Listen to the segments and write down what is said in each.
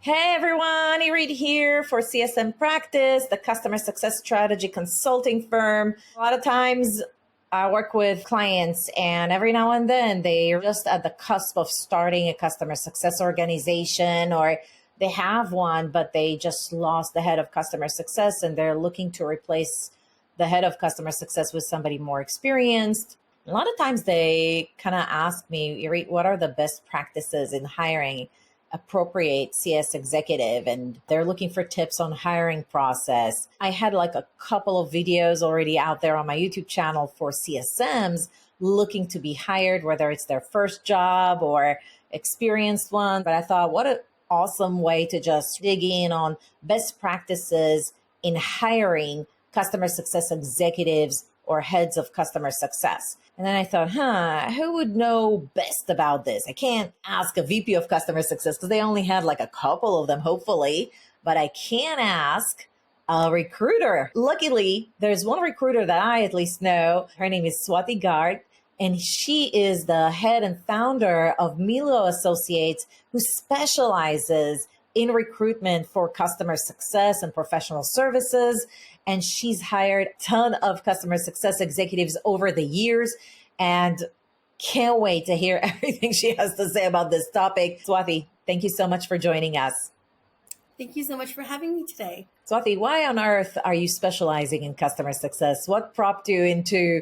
Hey everyone, Irit here for CSM Practice, the customer success strategy consulting firm. A lot of times I work with clients and every now and then they're just at the cusp of starting a customer success organization, or they have one, but they just lost the head of customer success and they're looking to replace the head of customer success with somebody more experienced. A lot of times they kind of ask me, Irit, what are the best practices in hiring appropriate CS executive, and they're looking for tips on hiring process. I had like a couple of videos already out there on my YouTube channel for CSMs looking to be hired, whether it's their first job or experienced one. But I thought, what an awesome way to just dig in on best practices in hiring customer success executives or heads of customer success. And then I thought, who would know best about this? I can't ask a VP of customer success because they only had like a couple of them, hopefully, but I can ask a recruiter. Luckily, there's one recruiter that I at least know. Her name is Swati Garg, and she is the head and founder of Melo Associates, who specializes in recruitment for customer success and professional services. And she's hired a ton of customer success executives over the years, and can't wait to hear everything she has to say about this topic. Swati, thank you so much for joining us. Thank you so much for having me today. Swati, why on earth are you specializing in customer success? What prompted you into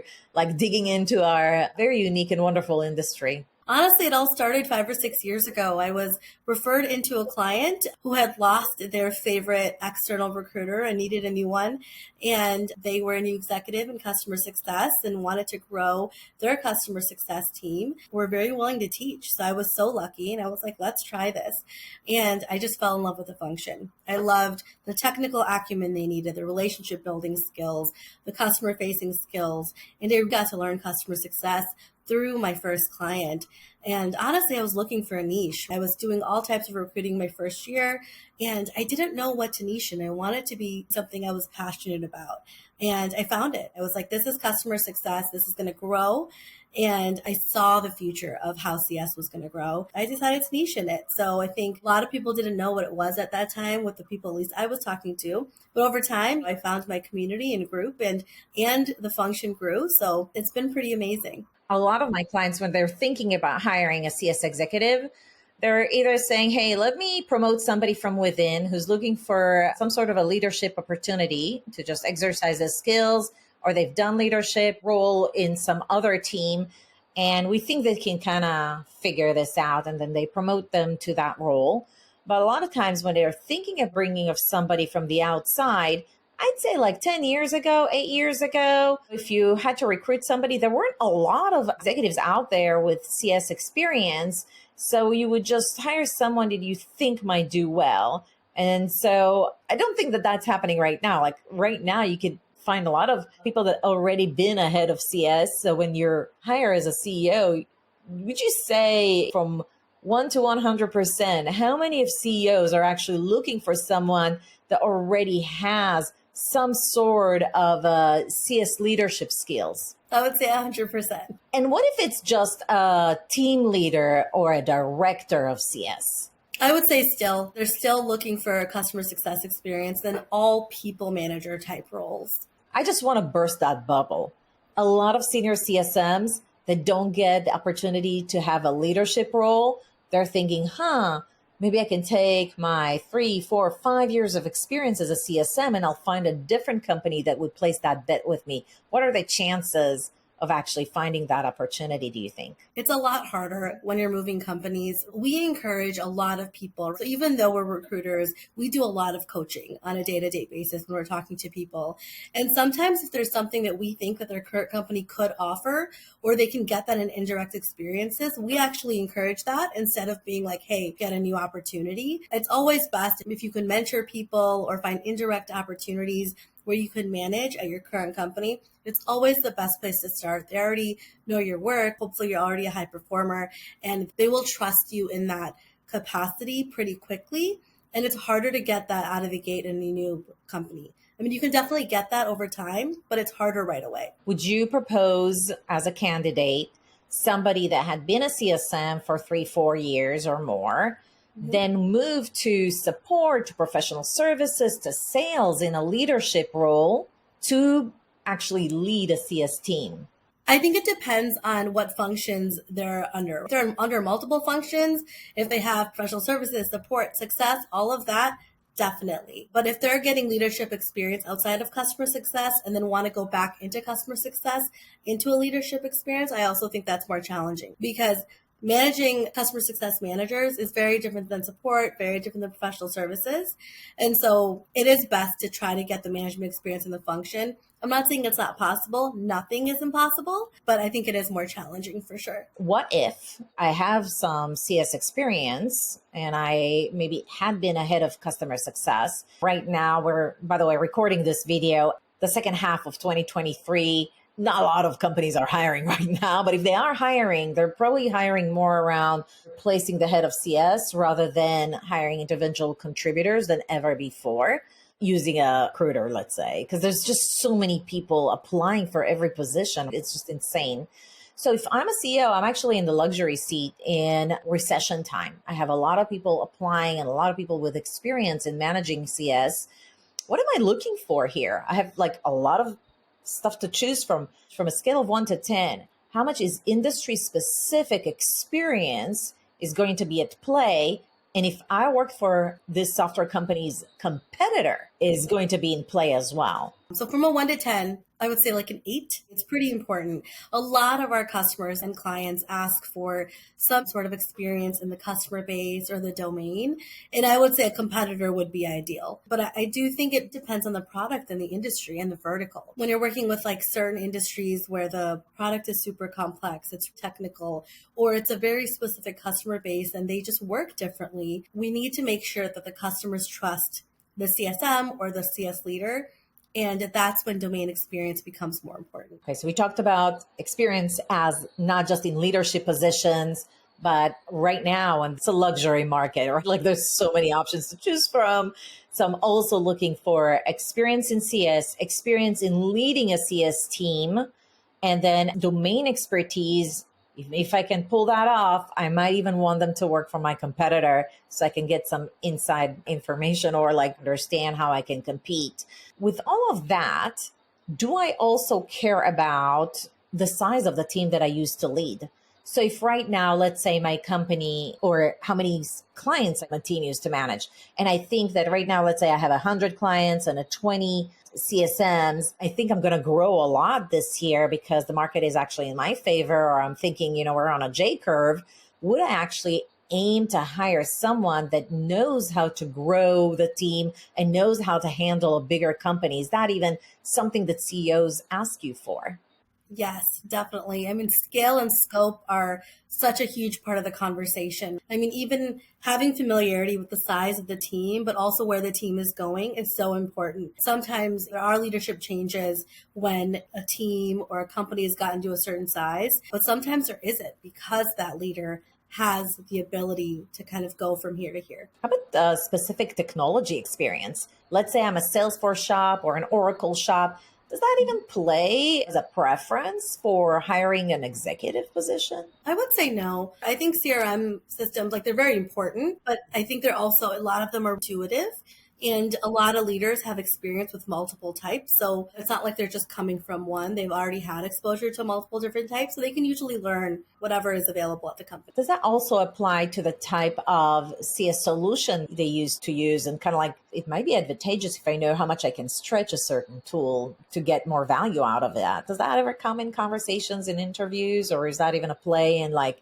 digging into our very unique and wonderful industry? Honestly, it all started 5 or 6 years ago. I was referred into a client who had lost their favorite external recruiter and needed a new one. And they were a new executive in customer success and wanted to grow their customer success team. Were very willing to teach. So I was so lucky and I was like, let's try this. And I just fell in love with the function. I loved the technical acumen they needed, the relationship building skills, the customer facing skills, and I got to learn customer success through my first client. And honestly, I was looking for a niche. I was doing all types of recruiting my first year, and I didn't know what to niche in. I wanted to be something I was passionate about. And I found it. I was like, this is customer success. This is going to grow. And I saw the future of how CS was going to grow. I decided to niche in it. So I think a lot of people didn't know what it was at that time with the people at least I was talking to. But over time, I found my community and group and the function grew. So it's been pretty amazing. A lot of my clients, when they're thinking about hiring a CS executive, they're either saying, hey, let me promote somebody from within who's looking for some sort of a leadership opportunity to just exercise his skills, or they've done leadership role in some other team. And we think they can kind of figure this out, and then they promote them to that role. But a lot of times when they're thinking of bringing of somebody from the outside, I'd say like 10 years ago, 8 years ago, if you had to recruit somebody, there weren't a lot of executives out there with CS experience. So you would just hire someone that you think might do well. And so I don't think that that's happening right now. Like right now, you could find a lot of people that already been ahead of CS. So when you're hired as a CEO, would you say from 1 to 100%, how many of CEOs are actually looking for someone that already has some sort of CS leadership skills? I would say 100%. And what if it's just a team leader or a director of CS? I would say they're still looking for a customer success experience than all people manager type roles. I just want to burst that bubble. A lot of senior CSMs that don't get the opportunity to have a leadership role, they're thinking, maybe I can take my 3, 4, 5 years of experience as a CSM and I'll find a different company that would place that bet with me. What are the chances of actually finding that opportunity, do you think? It's a lot harder when you're moving companies. We encourage a lot of people. So even though we're recruiters, we do a lot of coaching on a day-to-day basis when we're talking to people. And sometimes if there's something that we think that their current company could offer, or they can get that in indirect experiences, we actually encourage that instead of being like, hey, get a new opportunity. It's always best if you can mentor people or find indirect opportunities where you could manage at your current company. It's always the best place to start. They already know your work. Hopefully you're already a high performer and they will trust you in that capacity pretty quickly. And it's harder to get that out of the gate in a new company. I mean, you can definitely get that over time, but it's harder right away. Would you propose as a candidate somebody that had been a CSM for 3, 4 years or more, then move to support, to professional services, to sales in a leadership role to actually lead a CS team? I think it depends on what functions they're under. If they're under multiple functions, if they have professional services, support, success, all of that, definitely. But if they're getting leadership experience outside of customer success and then want to go back into customer success, into a leadership experience, I also think that's more challenging because managing customer success managers is very different than support, very different than professional services. And so it is best to try to get the management experience in the function. I'm not saying it's not possible. Nothing is impossible, but I think it is more challenging for sure. What if I have some CS experience and I maybe had been ahead of customer success? Right now, we're, by the way, recording this video, the second half of 2023. Not a lot of companies are hiring right now, but if they are hiring, they're probably hiring more around replacing the head of CS rather than hiring individual contributors than ever before, using a recruiter, let's say, because there's just so many people applying for every position. It's just insane. So if I'm a CEO, I'm actually in the luxury seat in recession time. I have a lot of people applying and a lot of people with experience in managing CS. What am I looking for here? I have like a lot of stuff to choose from a scale of 1 to 10. How much is industry specific experience is going to be at play? And if I work for this software company's competitor is going to be in play as well. So from a 1 to 10, I would say like an 8. It's pretty important. A lot of our customers and clients ask for some sort of experience in the customer base or the domain. And I would say a competitor would be ideal. But I do think it depends on the product and the industry and the vertical. When you're working with like certain industries where the product is super complex, it's technical, or it's a very specific customer base and they just work differently, we need to make sure that the customers trust the CSM or the CS leader. And that's when domain experience becomes more important. Okay, so we talked about experience as not just in leadership positions, but right now, and it's a luxury market, right? Like there's so many options to choose from. So I'm also looking for experience in CS, experience in leading a CS team, and then domain expertise. If I can pull that off, I might even want them to work for my competitor so I can get some inside information or like understand how I can compete. With all of that, do I also care about the size of the team that I used to lead? So if right now, let's say my company or how many clients my team used to manage, and I think that right now, let's say I have 100 clients and a 20 CSMs, I think I'm going to grow a lot this year because the market is actually in my favor, or I'm thinking, we're on a J curve. Would I actually aim to hire someone that knows how to grow the team and knows how to handle a bigger company? Is that even something that CEOs ask you for? Yes, definitely. I mean, scale and scope are such a huge part of the conversation. I mean, even having familiarity with the size of the team, but also where the team is going is so important. Sometimes there are leadership changes when a team or a company has gotten to a certain size, but sometimes there isn't because that leader has the ability to kind of go from here to here. How about the specific technology experience? Let's say I'm a Salesforce shop or an Oracle shop. Does that even play as a preference for hiring an executive position? I would say no. I think CRM systems, they're very important, but I think they're also, a lot of them are intuitive. And a lot of leaders have experience with multiple types. So it's not like they're just coming from one. They've already had exposure to multiple different types. So they can usually learn whatever is available at the company. Does that also apply to the type of CS solution they used to use? And kind of like, it might be advantageous if I know how much I can stretch a certain tool to get more value out of that. Does that ever come in conversations in interviews, or is that even a play in like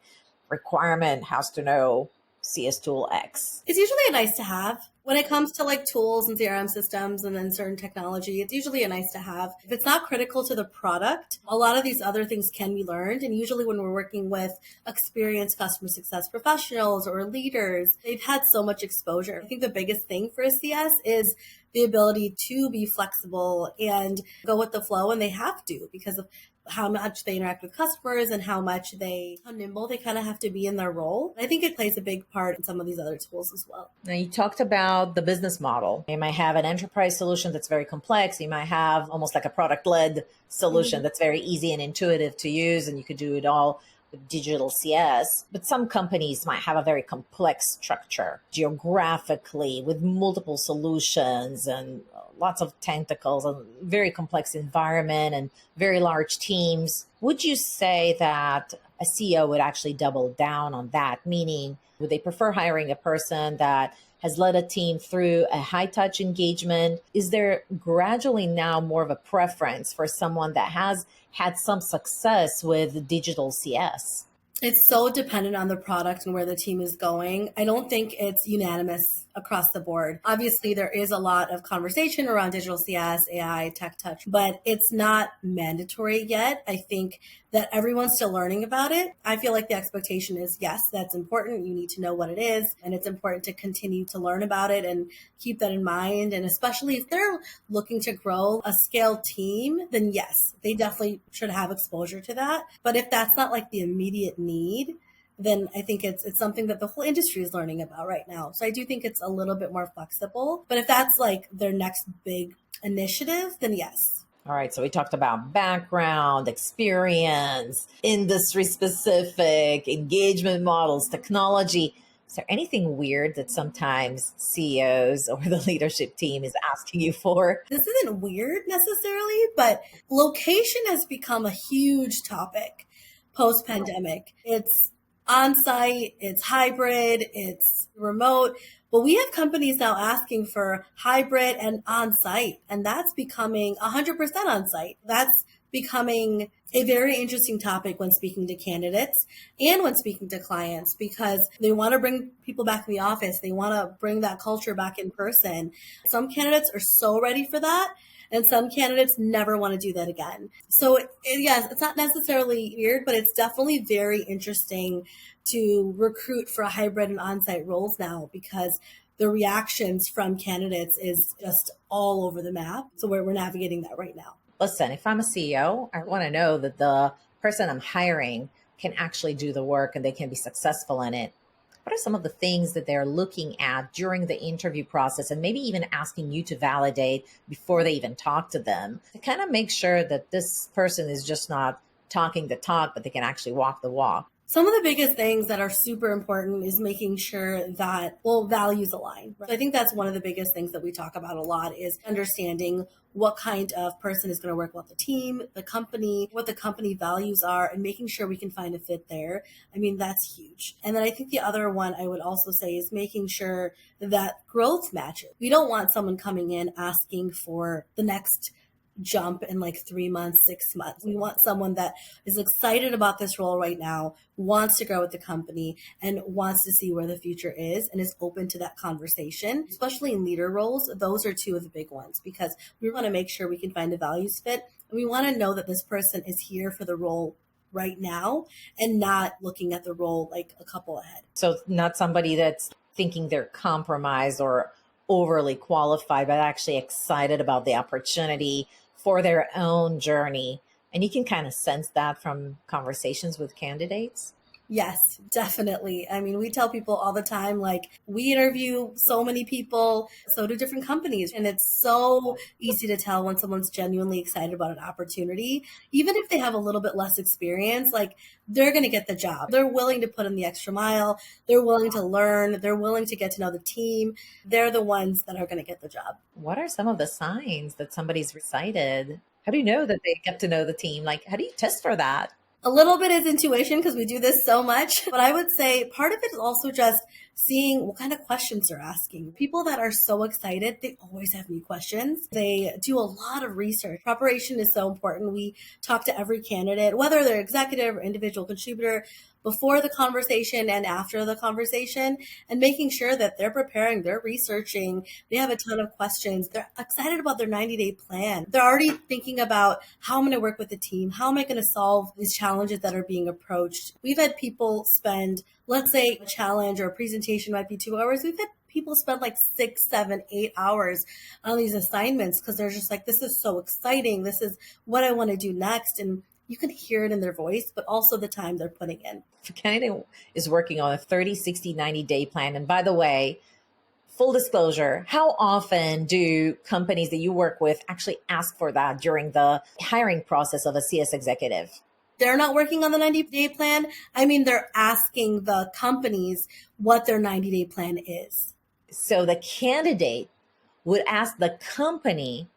requirement has to know CS tool X? It's usually a nice to have. When it comes to tools and CRM systems and then certain technology, it's usually a nice to have. If it's not critical to the product, a lot of these other things can be learned. And usually when we're working with experienced customer success professionals or leaders, they've had so much exposure. I think the biggest thing for a CS is the ability to be flexible and go with the flow. And they have to, because of how much they interact with customers and how nimble they kind of have to be in their role. I think it plays a big part in some of these other tools as well. Now, you talked about the business model. You might have an enterprise solution that's very complex. You might have almost like a product-led solution that's very easy and intuitive to use, and you could do it all digital CS, but some companies might have a very complex structure geographically with multiple solutions and lots of tentacles and very complex environment and very large teams. Would you say that a CEO would actually double down on that? Meaning, would they prefer hiring a person that has led a team through a high touch engagement? Is there gradually now more of a preference for someone that has had some success with digital CS? It's so dependent on the product and where the team is going. I don't think it's unanimous across the board. Obviously, there is a lot of conversation around digital CS, AI, tech touch, but it's not mandatory yet. I think that everyone's still learning about it. I feel like the expectation is, yes, that's important. You need to know what it is, and it's important to continue to learn about it and keep that in mind. And especially if they're looking to grow a scale team, then yes, they definitely should have exposure to that. But if that's not like the immediate need, then I think it's something that the whole industry is learning about right now. So I do think it's a little bit more flexible. But if that's like their next big initiative, then yes. All right, so we talked about background, experience, industry specific, engagement models, technology. Is there anything weird that sometimes CEOs or the leadership team is asking you for? This isn't weird necessarily, but location has become a huge topic post-pandemic. It's on-site, it's hybrid, it's remote. But we have companies now asking for hybrid and on-site, and that's becoming 100% on-site. That's becoming a very interesting topic when speaking to candidates and when speaking to clients, because they want to bring people back in the office. They want to bring that culture back in person. Some candidates are so ready for that, and some candidates never want to do that again. So yes, it's not necessarily weird, but it's definitely very interesting to recruit for hybrid and on-site roles now, because the reactions from candidates is just all over the map. So we're navigating that right now. Listen, if I'm a CEO, I want to know that the person I'm hiring can actually do the work and they can be successful in it. What are some of the things that they're looking at during the interview process and maybe even asking you to validate before they even talk to them to kind of make sure that this person is just not talking the talk, but they can actually walk the walk? Some of the biggest things that are super important is making sure that, values align. So I think that's one of the biggest things that we talk about a lot is understanding what kind of person is going to work with the team, the company, what the company values are, and making sure we can find a fit there. I mean, that's huge. And then I think the other one I would also say is making sure that growth matches. We don't want someone coming in asking for the next jump in like 3 months, 6 months. We want someone that is excited about this role right now, wants to grow with the company, and wants to see where the future is and is open to that conversation. Especially in leader roles, those are two of the big ones, because we want to make sure we can find a values fit. And we want to know that this person is here for the role right now and not looking at the role like a couple ahead. So not somebody that's thinking they're compromised or overly qualified, but actually excited about the opportunity for their own journey. And you can kind of sense that from conversations with candidates. Yes, definitely. I mean, we tell people all the time, like, we interview so many people, so do different companies. And it's so easy to tell when someone's genuinely excited about an opportunity. Even if they have a little bit less experience, like, they're going to get the job. They're willing to put in the extra mile. They're willing to learn. They're willing to get to know the team. They're the ones that are going to get the job. What are some of the signs that somebody's excited? How do you know that they get to know the team? Like, how do you test for that? A little bit is intuition, because we do this so much. But I would say part of it is also just seeing what kind of questions they're asking. People that are so excited, they always have new questions. They do a lot of research. Preparation is so important. We talk to every candidate, whether they're executive or individual contributor, before the conversation and after the conversation, and making sure that they're preparing, they're researching, they have a ton of questions. They're excited about their 90-day plan. They're already thinking about, how I'm going to work with the team. How am I going to solve these challenges that are being approached? We've had people spend, let's say a challenge or a presentation might be 2 hours. We've had people spend like 6, 7, 8 hours on these assignments, because they're just like, this is so exciting. This is what I want to do next. And you can hear it in their voice, but also the time they're putting in. If a candidate is working on a 30, 60, 90-day plan, and by the way, full disclosure, how often do companies that you work with actually ask for that during the hiring process of a CS executive? they're not working on the 90-day plan. I mean, they're asking the companies what their 90-day plan is. So the candidate would ask the company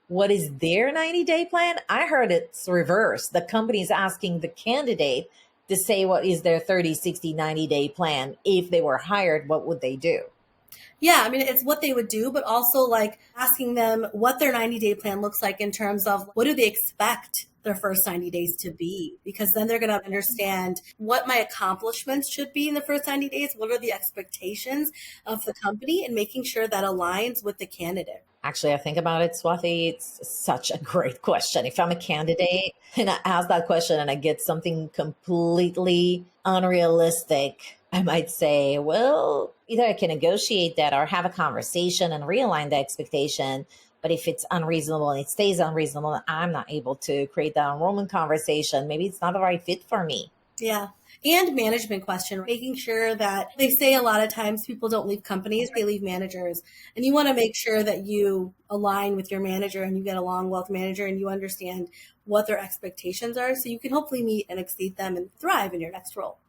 what is their 90-day plan. I heard it's reverse. The company is asking the candidate to say what is their 30, 60, 90-day plan. If they were hired, what would they do? Yeah, I mean, it's what they would do, but also like asking them what their 90-day plan looks like in terms of what do they expect their first 90 days to be, because then they're going to understand what my accomplishments should be in the first 90 days. What are the expectations of the company, and making sure that aligns with the candidate. Actually, I think about it, Swati, it's such a great question. If I'm a candidate and I ask that question and I get something completely unrealistic, I might say, well, either I can negotiate that or have a conversation and realign the expectation. But if it's unreasonable and it stays unreasonable and I'm not able to create that enrollment conversation, maybe it's not the right fit for me. Yeah. And management question, making sure that they say a lot of times people don't leave companies, they leave managers. And you want to make sure that you align with your manager and you get along well with the manager and you understand what their expectations are so you can hopefully meet and exceed them and thrive in your next role.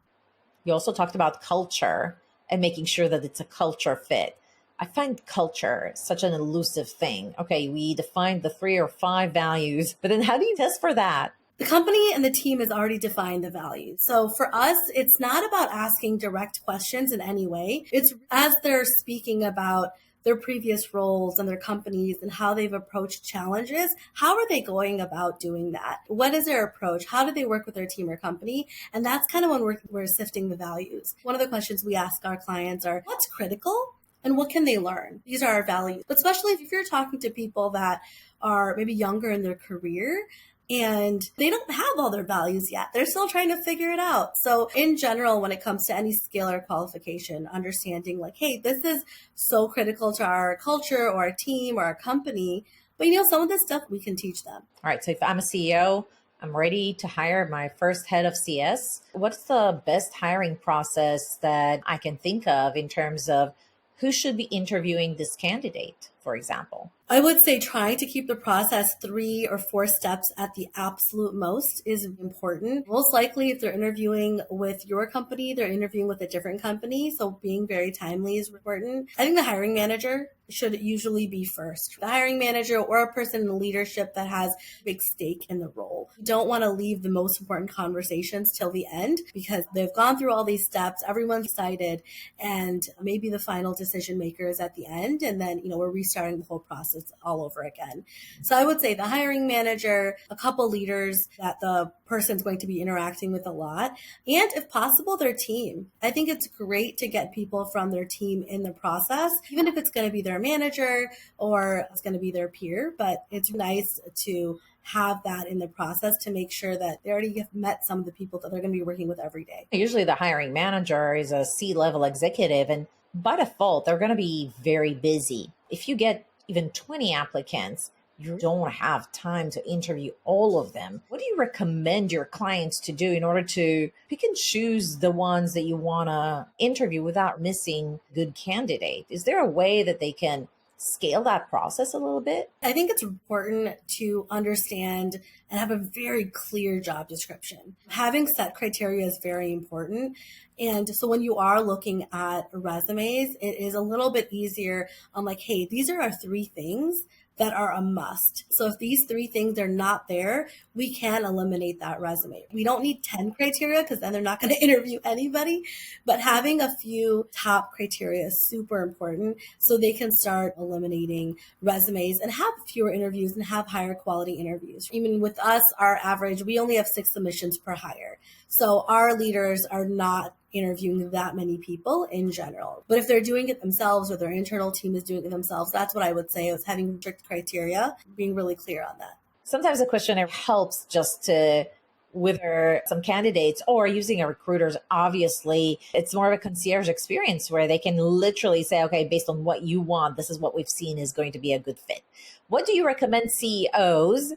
You also talked about culture and making sure that it's a culture fit. I find culture such an elusive thing. Okay, we defined the 3 or 5 values, but then how do you test for that? The company and the team has already defined the values. So for us, it's not about asking direct questions in any way. It's as they're speaking about their previous roles and their companies and how they've approached challenges, how are they going about doing that? What is their approach? How do they work with their team or company? And that's kind of when we're sifting the values. One of the questions we ask our clients are, what's critical? And what can they learn? These are our values. But especially if you're talking to people that are maybe younger in their career and they don't have all their values yet. They're still trying to figure it out. So in general, when it comes to any skill or qualification, understanding like, hey, this is so critical to our culture or our team or our company. But some of this stuff we can teach them. All right. So if I'm a CEO, I'm ready to hire my first head of CS. What's the best hiring process that I can think of in terms of who should be interviewing this candidate, for example? I would say trying to keep the process 3 or 4 steps at the absolute most is important. Most likely, if they're interviewing with your company, they're interviewing with a different company. So being very timely is important. I think the hiring manager should usually be first. The hiring manager or a person in leadership that has a big stake in the role. You don't want to leave the most important conversations till the end because they've gone through all these steps. Everyone's excited and maybe the final decision maker is at the end. And then, we're restarting the whole process all over again. So I would say the hiring manager, a couple leaders that the person's going to be interacting with a lot, and if possible, their team. I think it's great to get people from their team in the process, even if it's going to be their manager or it's going to be their peer, but it's nice to have that in the process to make sure that they already have met some of the people that they're going to be working with every day. Usually the hiring manager is a C-level executive, and by default, they're going to be very busy. If you get even 20 applicants, you don't have time to interview all of them. What do you recommend your clients to do in order to pick and choose the ones that you want to interview without missing good candidate? Is there a way that they can scale that process a little bit? I think it's important to understand and have a very clear job description. Having set criteria is very important. And so when you are looking at resumes, it is a little bit easier on like, hey, these are our 3 things that are a must. So if these 3 things are not there, we can eliminate that resume. We don't need 10 criteria because then they're not going to interview anybody, but having a few top criteria is super important so they can start eliminating resumes and have fewer interviews and have higher quality interviews. Even with us, our average, we only have 6 submissions per hire. So our leaders are not interviewing that many people in general. But if they're doing it themselves or their internal team is doing it themselves, that's what I would say is having strict criteria, being really clear on that. Sometimes a questionnaire helps just to whether some candidates or using a recruiters, obviously it's more of a concierge experience where they can literally say, okay, based on what you want, this is what we've seen is going to be a good fit. What do you recommend CEOs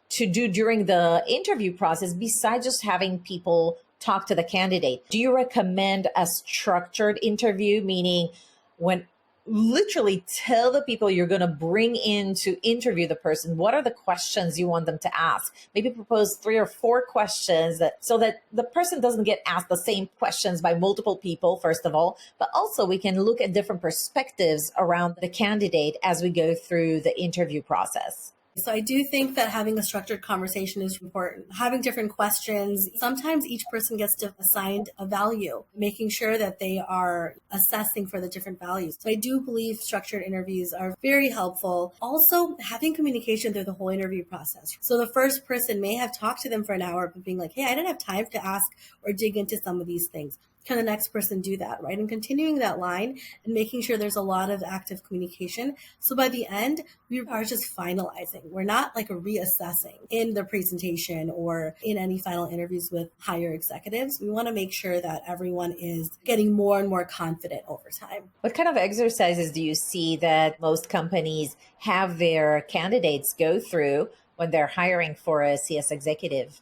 to do during the interview process besides just having people talk to the candidate? Do you recommend a structured interview, meaning when literally tell the people you're going to bring in to interview the person what are the questions you want them to ask. Maybe propose 3 or 4 questions so that the person doesn't get asked the same questions by multiple people, first of all, but also we can look at different perspectives around the candidate as we go through the interview process. So I do think that having a structured conversation is important. Having different questions, sometimes each person gets assigned a value, making sure that they are assessing for the different values. So I do believe structured interviews are very helpful. Also, having communication through the whole interview process. So the first person may have talked to them for an hour, but being like, hey, I didn't have time to ask or dig into some of these things. Can the next person do that, right? And continuing that line and making sure there's a lot of active communication. So by the end, we are just finalizing. We're not like reassessing in the presentation or in any final interviews with higher executives. We want to make sure that everyone is getting more and more confident over time. What kind of exercises do you see that most companies have their candidates go through when they're hiring for a CS executive?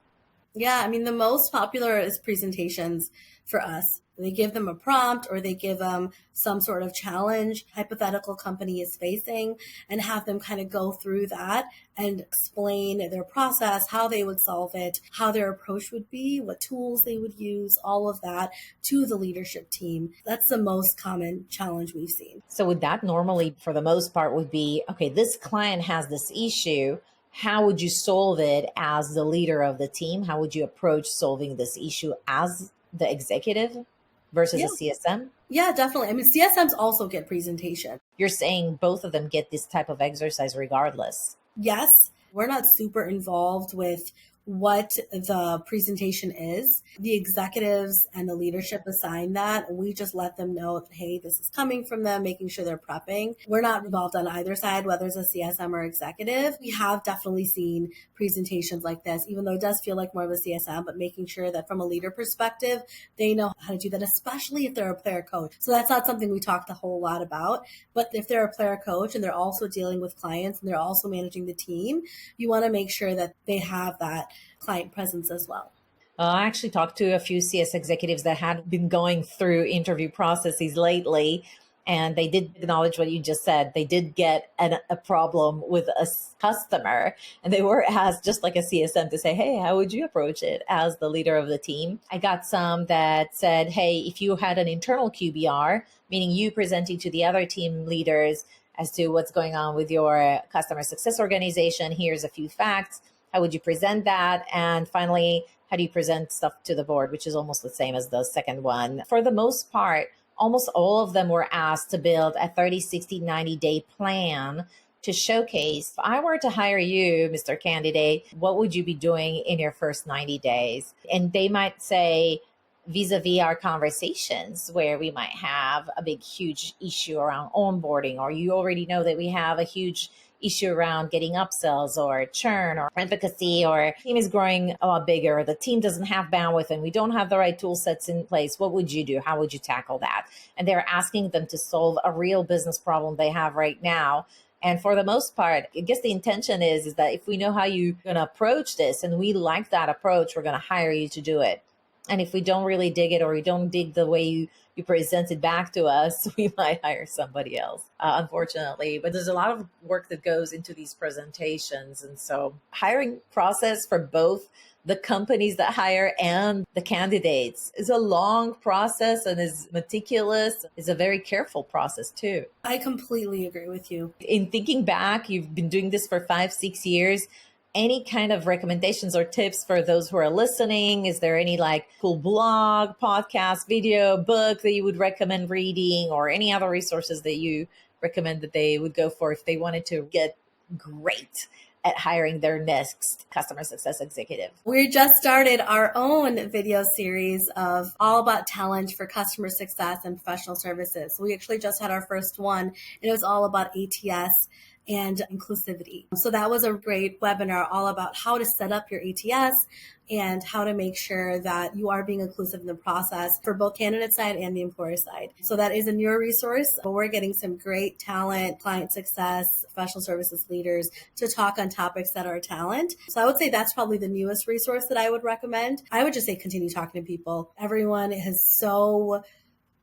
Yeah, I mean, the most popular is presentations for us. They give them a prompt or they give them some sort of challenge hypothetical company is facing and have them kind of go through that and explain their process, how they would solve it, how their approach would be, what tools they would use, all of that to the leadership team. That's the most common challenge we've seen. So would that normally, for the most part, would be, okay, this client has this issue. How would you solve it as the leader of the team? How would you approach solving this issue as the executive versus a CSM? Yeah, definitely. I mean, CSMs also get presentation. You're saying both of them get this type of exercise regardless. Yes, we're not super involved with what the presentation is. The executives and the leadership assign that. We just let them know, hey, this is coming from them, making sure they're prepping. We're not involved on either side, whether it's a CSM or executive. We have definitely seen presentations like this, even though it does feel like more of a CSM, but making sure that from a leader perspective, they know how to do that, especially if they're a player coach. So that's not something we talked a whole lot about, but if they're a player coach and they're also dealing with clients and they're also managing the team, you want to make sure that they have that client presence as well. I actually talked to a few CS executives that had been going through interview processes lately, and they did acknowledge what you just said. They did get a problem with a customer, and they were asked just like a CSM to say, hey, how would you approach it as the leader of the team? I got some that said, hey, if you had an internal QBR, meaning you presenting to the other team leaders as to what's going on with your customer success organization, here's a few facts. How would you present that? And finally, how do you present stuff to the board, which is almost the same as the second one. For the most part, almost all of them were asked to build a 30, 60, 90-day plan to showcase, if I were to hire you, Mr. Candidate, what would you be doing in your first 90 days? And they might say, vis-a-vis our conversations where we might have a big, huge issue around onboarding, or you already know that we have a huge issue around getting upsells or churn or efficacy, or team is growing a lot bigger, or the team doesn't have bandwidth and we don't have the right tool sets in place. What would you do? How would you tackle that? And they're asking them to solve a real business problem they have right now. And for the most part, I guess the intention is that if we know how you're going to approach this and we like that approach, we're going to hire you to do it. And if we don't really dig it, or we don't dig the way you present it back to us, we might hire somebody else, unfortunately. But there's a lot of work that goes into these presentations. And so hiring process for both the companies that hire and the candidates is a long process and is meticulous, is a very careful process too. I completely agree with you. In thinking back, you've been doing this for 5-6 years. Any kind of recommendations or tips for those who are listening? Is there any like cool blog, podcast, video, book that you would recommend reading, or any other resources that you recommend that they would go for if they wanted to get great at hiring their next customer success executive? We just started our own video series of all about talent for customer success and professional services. So we actually just had our first one, and it was all about ATS and inclusivity. So that was a great webinar all about how to set up your ATS and how to make sure that you are being inclusive in the process for both candidate side and the employer side. So that is a newer resource, but we're getting some great talent, client success, professional services leaders to talk on topics that are talent. So I would say that's probably the newest resource that I would recommend. I would just say continue talking to people. Everyone is so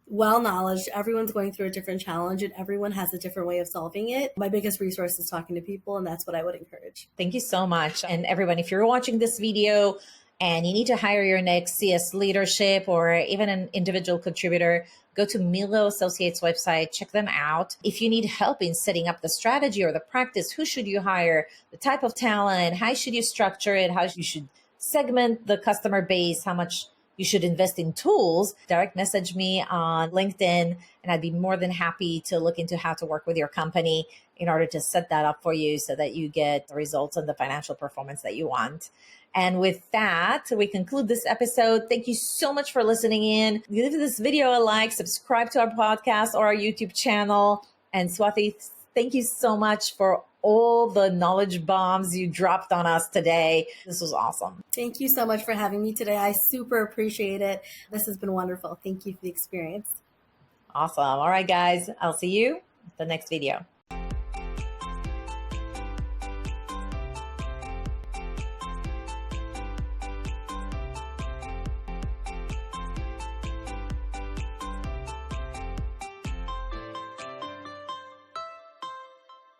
well knowledge. Everyone's going through a different challenge and everyone has a different way of solving it. My biggest resource is talking to people, and that's what I would encourage. Thank you so much. And everyone, if you're watching this video and you need to hire your next CS leadership or even an individual contributor, go to Melo Associates website, check them out. If you need help in setting up the strategy or the practice, who should you hire, the type of talent, how should you structure it, how you should segment the customer base, how much you should invest in tools, direct message me on LinkedIn, and I'd be more than happy to look into how to work with your company in order to set that up for you so that you get the results and the financial performance that you want. And with that, we conclude this episode. Thank you so much for listening in. Give this video a like, subscribe to our podcast or our YouTube channel. And Swati, thank you so much for all the knowledge bombs you dropped on us today. This was awesome. Thank you so much for having me today. I super appreciate it. This has been wonderful. Thank you for the experience. Awesome. All right, guys, I'll see you in the next video.